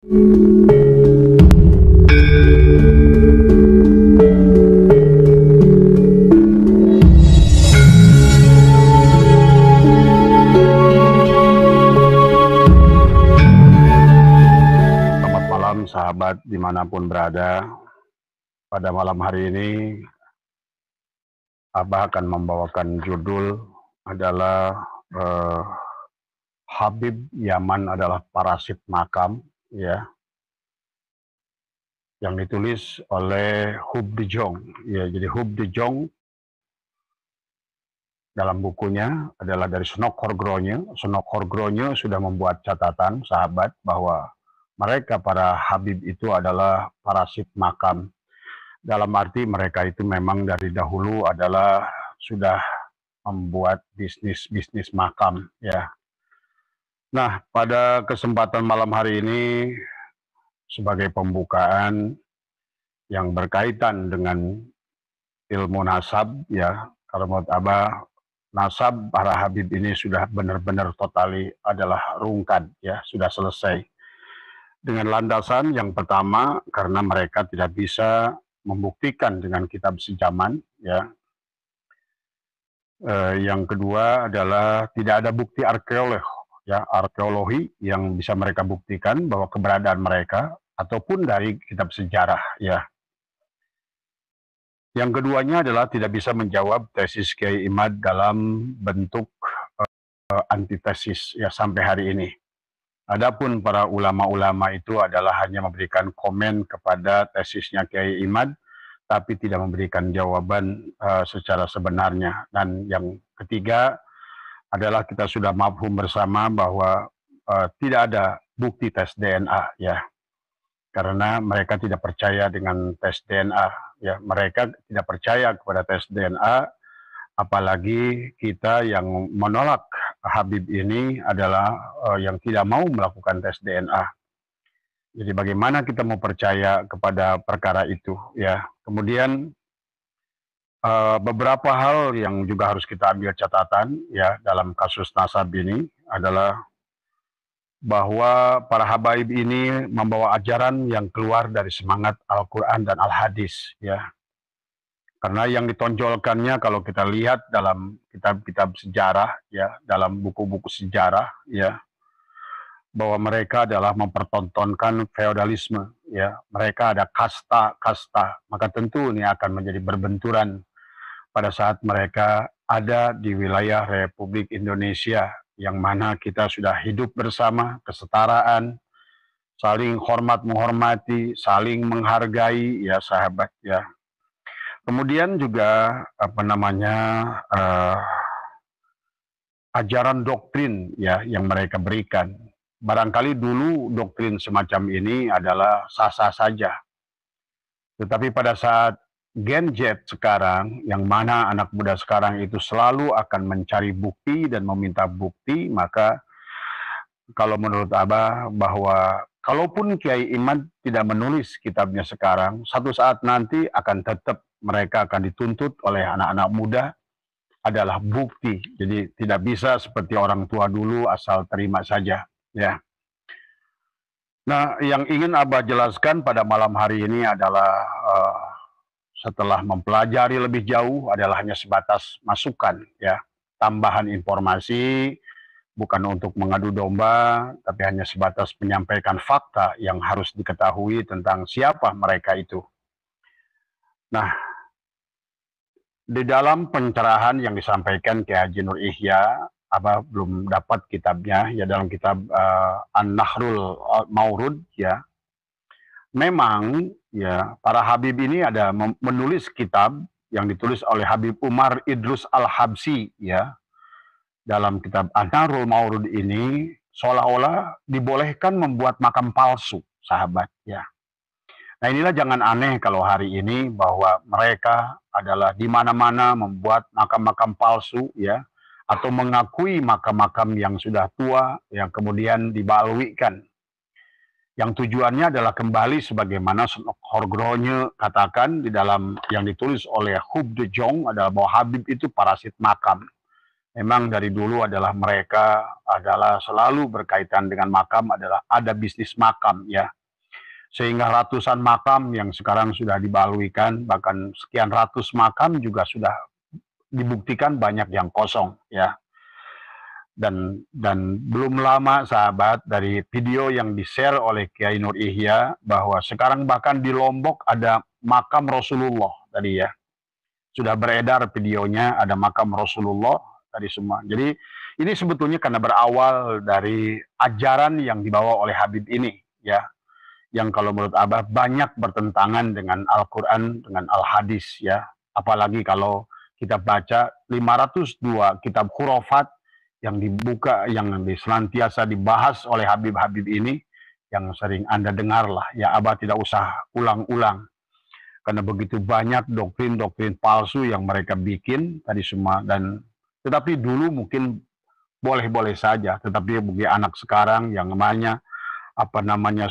Selamat malam sahabat dimanapun berada. Pada malam hari ini Abah akan membawakan judul adalah Habib Yaman adalah parasit makam, ya, yang ditulis oleh Hub de Jong. Ya, jadi Hub de Jong dalam bukunya adalah dari Snok Horgrogne. Snok Horgrogne sudah membuat catatan sahabat bahwa mereka para Habib itu adalah parasit makam. Dalam arti mereka itu memang dari dahulu adalah sudah membuat bisnis makam, ya. Nah, pada kesempatan malam hari ini sebagai pembukaan yang berkaitan dengan ilmu nasab, ya, kalau menurut Abah nasab para Habib ini sudah benar-benar totali adalah rungkad, ya, sudah selesai. Dengan landasan yang pertama karena mereka tidak bisa membuktikan dengan kitab sejaman, ya. Yang kedua adalah tidak ada bukti arkeologi yang bisa mereka buktikan bahwa keberadaan mereka ataupun dari kitab sejarah, ya. Yang keduanya adalah tidak bisa menjawab tesis Kiai Imad dalam bentuk antitesis, ya, sampai hari ini. Adapun para ulama-ulama itu adalah hanya memberikan komen kepada tesisnya Kiai Imad, tapi tidak memberikan jawaban secara sebenarnya. Dan yang ketiga adalah kita sudah mafhum bersama bahwa tidak ada bukti tes DNA, ya, karena mereka tidak percaya dengan tes DNA, ya, mereka tidak percaya kepada tes DNA, apalagi kita yang menolak Habib ini adalah yang tidak mau melakukan tes DNA. Jadi bagaimana kita mau percaya kepada perkara itu, ya. Kemudian beberapa hal yang juga harus kita ambil catatan, ya, dalam kasus nasab ini adalah bahwa para habaib ini membawa ajaran yang keluar dari semangat Al-Quran dan Al-Hadis, ya. Karena yang ditonjolkannya kalau kita lihat dalam kitab-kitab sejarah, ya, dalam buku-buku sejarah, ya, bahwa mereka adalah mempertontonkan feodalisme, ya. Mereka ada kasta-kasta, maka tentu ini akan menjadi berbenturan pada saat mereka ada di wilayah Republik Indonesia, yang mana kita sudah hidup bersama, kesetaraan, saling hormat menghormati, saling menghargai, ya sahabat, ya. Kemudian juga ajaran doktrin, ya, yang mereka berikan. Barangkali dulu doktrin semacam ini adalah sah-sah saja. Tetapi pada saat Gen Z sekarang, yang mana anak muda sekarang itu selalu akan mencari bukti dan meminta bukti, maka kalau menurut Abah bahwa kalaupun Kiai Imad tidak menulis kitabnya sekarang, satu saat nanti akan tetap mereka akan dituntut oleh anak-anak muda adalah bukti. Jadi tidak bisa seperti orang tua dulu asal terima saja, ya. Nah, yang ingin Abah jelaskan pada malam hari ini adalah setelah mempelajari lebih jauh adalah hanya sebatas masukan, ya, tambahan informasi, bukan untuk mengadu domba, tapi hanya sebatas menyampaikan fakta yang harus diketahui tentang siapa mereka itu. Nah, di dalam pencerahan yang disampaikan Kiai Haji Nur Ihya, Abah belum dapat kitabnya, ya, dalam kitab An-Nahrul Maurud, ya. Memang, ya, para Habib ini ada menulis kitab yang ditulis oleh Habib Umar Idrus Al-Habsi, ya. Dalam kitab An-Nahrul Maurud ini seolah-olah dibolehkan membuat makam palsu, sahabat, ya. Nah, inilah jangan aneh kalau hari ini bahwa mereka adalah di mana-mana membuat makam-makam palsu, ya, atau mengakui makam-makam yang sudah tua yang kemudian dibaluikan. Yang tujuannya adalah kembali sebagaimana Horgrogne katakan di dalam yang ditulis oleh Hub de Jong adalah bahwa Habib itu parasit makam. Memang dari dulu adalah mereka adalah selalu berkaitan dengan makam, adalah ada bisnis makam ya. Sehingga ratusan makam yang sekarang sudah dibaluikan, bahkan sekian ratus makam juga sudah dibuktikan banyak yang kosong ya. Dan belum lama sahabat, dari video yang di-share oleh Kiai Nur Ihya bahwa sekarang bahkan di Lombok ada makam Rasulullah tadi ya. Sudah beredar videonya, ada makam Rasulullah tadi semua. Jadi ini sebetulnya karena berawal dari ajaran yang dibawa oleh Habib ini ya, yang kalau menurut Abah banyak bertentangan dengan Al-Quran, dengan Al-Hadis ya. Apalagi kalau kita baca 502 kitab khurafat yang dibuka, yang senantiasa dibahas oleh Habib-Habib ini, yang sering Anda dengar lah, ya Abah tidak usah ulang-ulang. Karena begitu banyak doktrin-doktrin palsu yang mereka bikin tadi semua, dan tetapi dulu mungkin boleh-boleh saja, tetapi bagi anak sekarang yang namanya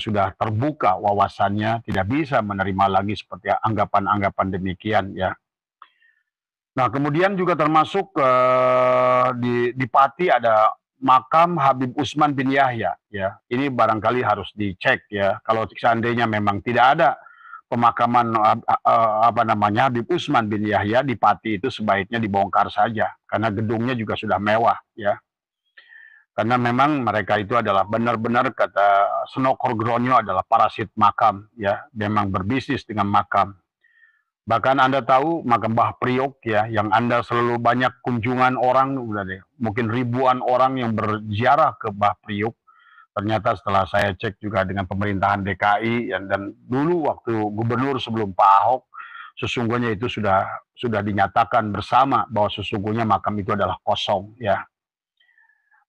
sudah terbuka wawasannya, tidak bisa menerima lagi seperti anggapan-anggapan demikian ya. Nah, kemudian juga termasuk di Pati ada makam Habib Utsman bin Yahya ya. Ini barangkali harus dicek ya. Kalau seandainya memang tidak ada pemakaman Habib Utsman bin Yahya di Pati, itu sebaiknya dibongkar saja karena gedungnya juga sudah mewah ya. Karena memang mereka itu adalah benar-benar, kata Senokor Gronyo, adalah parasit makam ya, memang berbisnis dengan makam. Bahkan Anda tahu makam Mbah Priok ya, yang Anda selalu banyak kunjungan orang, udah deh, mungkin ribuan orang yang berziarah ke Mbah Priok. Ternyata setelah saya cek juga dengan pemerintahan DKI dan dulu waktu gubernur sebelum Pak Ahok, sesungguhnya itu sudah dinyatakan bersama bahwa sesungguhnya makam itu adalah kosong ya.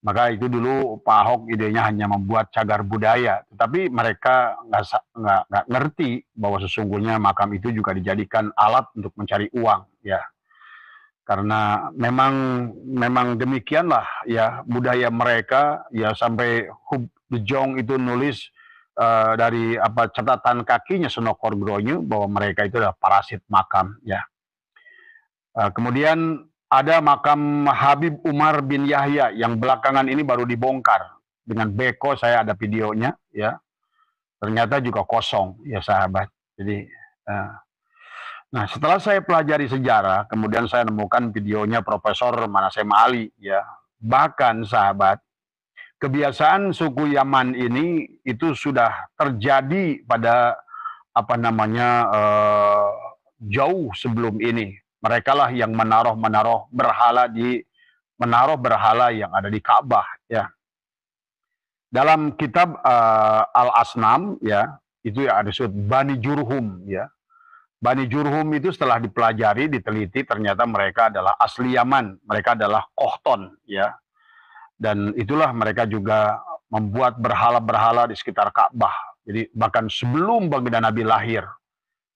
Maka itu dulu Pak Ahok idenya hanya membuat cagar budaya, tetapi mereka nggak ngerti bahwa sesungguhnya makam itu juga dijadikan alat untuk mencari uang ya. Karena memang demikianlah ya budaya mereka ya, sampai Hub de Jong itu nulis dari catatan kakinya Senokor Gronyo bahwa mereka itu adalah parasit makam ya. Kemudian ada makam Habib Umar bin Yahya yang belakangan ini baru dibongkar dengan beko, saya ada videonya ya. Ternyata juga kosong ya sahabat. Jadi nah, setelah saya pelajari sejarah, kemudian saya nemukan videonya Profesor Manasem Ali ya. Bahkan sahabat, kebiasaan suku Yaman ini itu sudah terjadi pada jauh sebelum ini. Mereka lah yang menaruh berhala yang ada di Ka'bah ya. Dalam kitab Al-Asnam ya, itu ya ada disebut Bani Jurhum ya. Bani Jurhum itu setelah dipelajari, diteliti, ternyata mereka adalah asli Yaman, mereka adalah Kohton ya. Dan itulah mereka juga membuat berhala-berhala di sekitar Ka'bah. Jadi bahkan sebelum baginda Nabi lahir,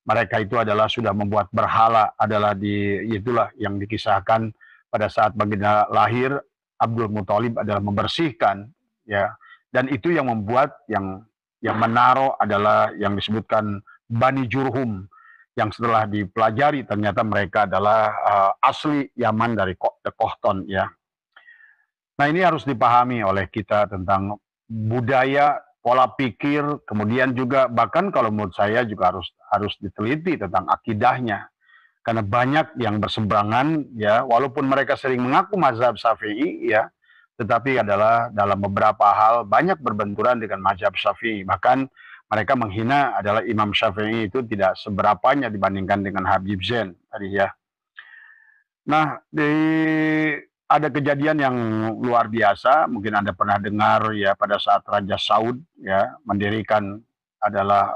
mereka itu adalah sudah membuat berhala, itulah yang dikisahkan pada saat baginda lahir, Abdul Muthalib adalah membersihkan ya, dan itu yang membuat yang menaruh adalah yang disebutkan Bani Jurhum, yang setelah dipelajari ternyata mereka adalah asli Yaman dari Kohton ya. Nah, ini harus dipahami oleh kita tentang budaya, pola pikir, kemudian juga bahkan kalau menurut saya juga harus diteliti tentang akidahnya. Karena banyak yang berseberangan ya, walaupun mereka sering mengaku mazhab Syafi'i ya, tetapi adalah dalam beberapa hal banyak berbenturan dengan mazhab Syafi'i. Bahkan mereka menghina adalah Imam Syafi'i itu tidak seberapanya dibandingkan dengan Habib Zain tadi ya. Nah, ada kejadian yang luar biasa, mungkin Anda pernah dengar ya, pada saat Raja Saud ya mendirikan adalah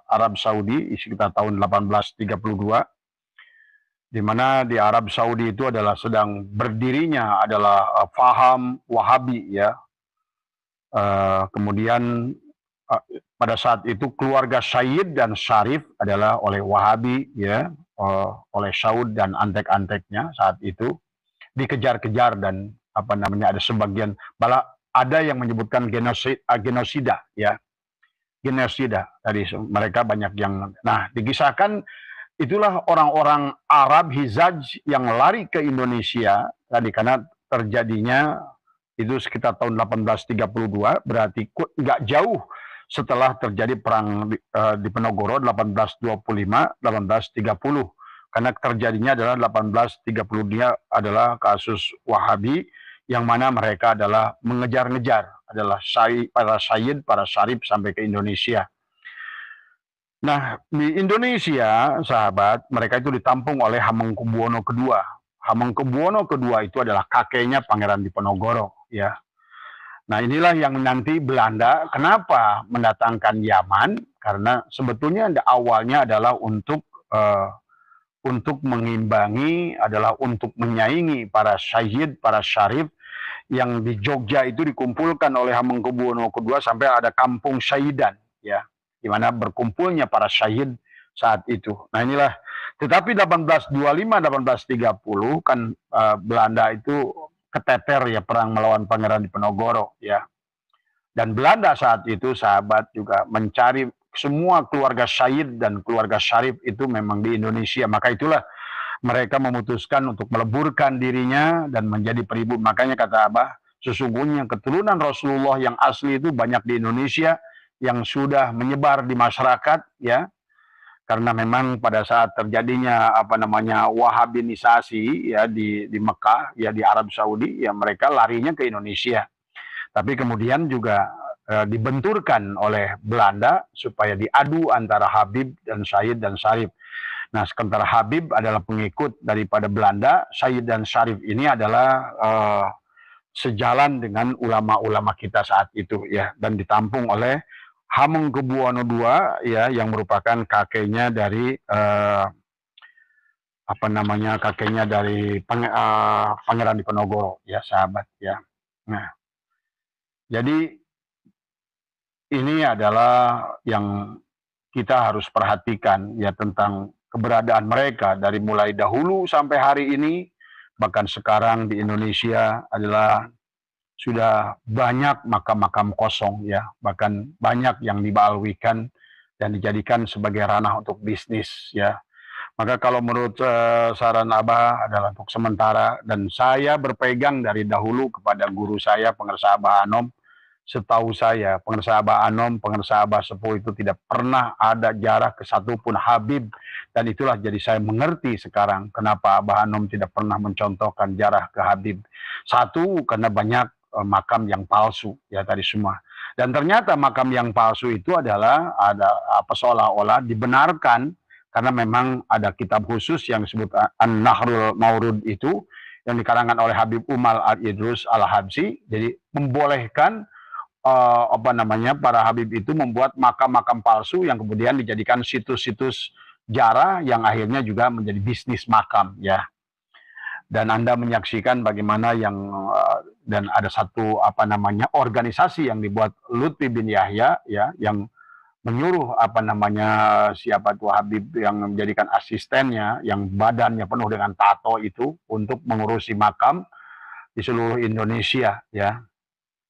Arab Saudi sekitar tahun 1832, di mana di Arab Saudi itu adalah sedang berdirinya adalah faham Wahabi ya. Kemudian pada saat itu keluarga Sayyid dan Syarif adalah oleh Wahabi ya, oleh Saud dan antek-anteknya saat itu dikejar-kejar, dan ada sebagian malah ada yang menyebutkan genosida ya, genosida tadi mereka banyak yang, nah dikisahkan itulah orang-orang Arab Hizaj yang lari ke Indonesia tadi karena terjadinya itu sekitar tahun 1832, berarti nggak jauh setelah terjadi perang di Penogoro 1825, 1830. Karena terjadinya adalah 1830, dia adalah kasus Wahabi yang mana mereka adalah mengejar-ngejar adalah para Sayyid, para Syarif sampai ke Indonesia. Nah, di Indonesia, sahabat, mereka itu ditampung oleh Hamengkubuwono II. Hamengkubuwono II itu adalah kakeknya Pangeran Diponegoro, ya. Nah, inilah yang nanti Belanda kenapa mendatangkan Yaman, karena sebetulnya awalnya adalah untuk mengimbangi, adalah untuk menyaingi para Sayyid, para Syarif yang di Jogja itu dikumpulkan oleh Hamengkubuwono II sampai ada kampung Syahidan, ya, di mana berkumpulnya para syahid saat itu. Nah inilah, tetapi 1825-1830 kan Belanda itu keteter ya perang melawan Pangeran Diponegoro, ya. Dan Belanda saat itu, sahabat, juga mencari semua keluarga syahid dan keluarga syarif itu memang di Indonesia. Maka itulah mereka memutuskan untuk meleburkan dirinya dan menjadi pribumi. Makanya kata Abah, sesungguhnya keturunan Rasulullah yang asli itu banyak di Indonesia yang sudah menyebar di masyarakat, ya. Karena memang pada saat terjadinya Wahabinisasi ya di Mekah, ya di Arab Saudi, ya mereka larinya ke Indonesia. Tapi kemudian juga dibenturkan oleh Belanda supaya diadu antara Habib dan Sayyid dan Syarif. Nah, sementara Habib adalah pengikut daripada Belanda, Sayyid dan Syarif ini adalah sejalan dengan ulama-ulama kita saat itu, ya, dan ditampung oleh Hamengkubuwono II, ya, yang merupakan kakeknya dari Pangeran Diponegoro, ya, sahabat, ya. Nah, jadi ini adalah yang kita harus perhatikan, ya, tentang keberadaan mereka dari mulai dahulu sampai hari ini. Bahkan sekarang di Indonesia adalah sudah banyak makam-makam kosong, ya, bahkan banyak yang dibalwikan dan dijadikan sebagai ranah untuk bisnis, ya. Maka kalau menurut saran Abah adalah untuk sementara, dan saya berpegang dari dahulu kepada guru saya, Pengarsa Abah Anom. Setahu saya, Pengarsa Abah Anom, Pengarsa Abah Sepuh itu tidak pernah ada jarak ke satupun Habib. Dan itulah jadi saya mengerti sekarang kenapa Abah Anom tidak pernah mencontohkan jarak ke Habib. Satu, karena banyak makam yang palsu, ya, tadi semua. Dan ternyata makam yang palsu itu adalah seolah-olah dibenarkan karena memang ada kitab khusus yang disebut An-Nahrul Maurud itu yang dikarangan oleh Habib Umal Al-Idrus Al-Habsyi. Jadi membolehkan para Habib itu membuat makam-makam palsu yang kemudian dijadikan situs-situs ziarah yang akhirnya juga menjadi bisnis makam, ya. Dan Anda menyaksikan bagaimana dan ada satu organisasi yang dibuat Lutfi bin Yahya, ya, yang menyuruh siapa tuh Habib yang menjadikan asistennya yang badannya penuh dengan tato itu untuk mengurusi makam di seluruh Indonesia, ya.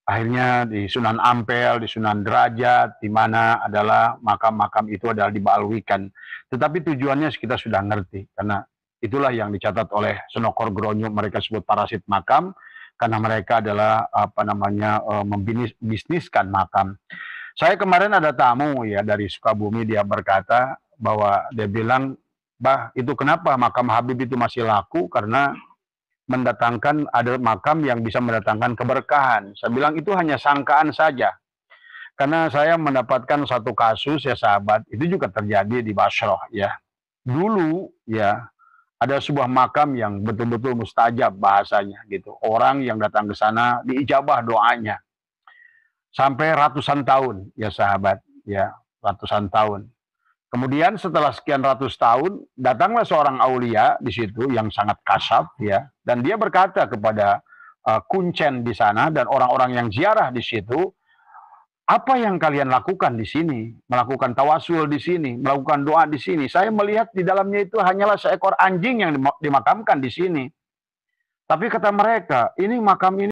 Akhirnya di Sunan Ampel, di Sunan Derajat, di mana adalah makam-makam itu adalah dibalwikan. Tetapi tujuannya kita sudah ngerti, karena itulah yang dicatat oleh Senokor Gronyo, mereka sebut parasit makam, karena mereka adalah membisniskan makam. Saya kemarin ada tamu, ya, dari Sukabumi, dia berkata bahwa dia bilang, "Bah, itu kenapa makam Habib itu masih laku? Karena ada makam yang bisa mendatangkan keberkahan." Saya bilang itu hanya sangkaan saja. Karena saya mendapatkan satu kasus, ya, sahabat, itu juga terjadi di Basrah, ya. Dulu, ya, ada sebuah makam yang betul-betul mustajab bahasanya, gitu. Orang yang datang ke sana diijabah doanya. Sampai ratusan tahun, ya, sahabat, ya, ratusan tahun. Kemudian setelah sekian ratus tahun, datanglah seorang aulia di situ yang sangat kasaf, ya, dan dia berkata kepada kuncen di sana dan orang-orang yang ziarah di situ, "Apa yang kalian lakukan di sini? Melakukan tawasul di sini, melakukan doa di sini. Saya melihat di dalamnya itu hanyalah seekor anjing yang dimakamkan di sini." Tapi kata mereka, "Ini makam ini